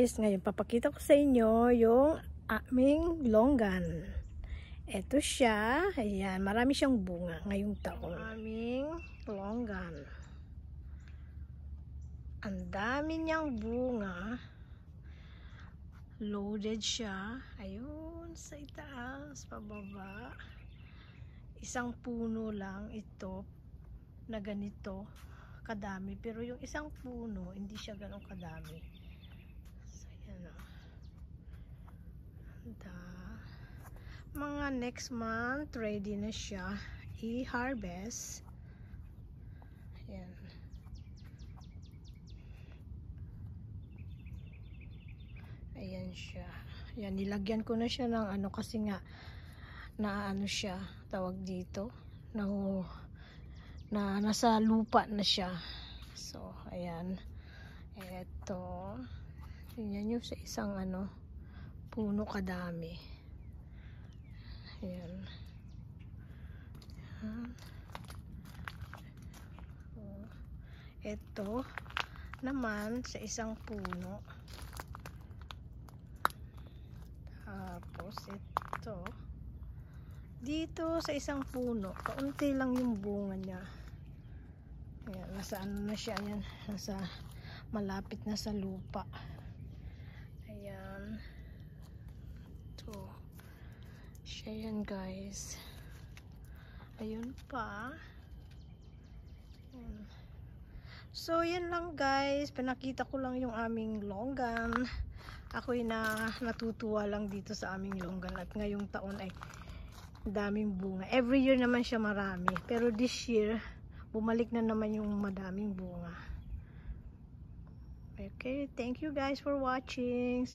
guys, ngayon papakita ko sa inyo yung aming longgan. Ito siya, ayan, marami siyang bunga ngayong taon. Aming longgan. Ang dami niyang bunga. Loaded siya. Ayun, sa itaas, pababa. Isang puno lang ito na ganito kadami, pero yung isang puno hindi siya ganun kadami. So yan o. Mga next month ready na siya i-harvest. Ayan. Ayan siya. Ayan, nilagyan ko na siya ng ano kasi nga na ano siya, tawag dito, na nasa lupa na siya. So, ayan. Eto. Tingnan nyo sa isang ano, puno kadami. Ayan. Eto naman sa isang puno. Tapos ito. Dito sa isang puno, kaunti lang yung bunga niya. Ayan, nasa ano na siya, ayan, nasa malapit na sa lupa. Ayan. Ito. Siya yan guys. Ayun pa. Ayan. So, yan lang guys. Pinakita ko lang yung aming longgan. Ako'y natutuwa lang dito sa aming longgan. At ngayong taon ay daming bunga. Every year naman siya marami. Pero this year, bumalik na naman yung madaming bunga. Okay, thank you guys for watching.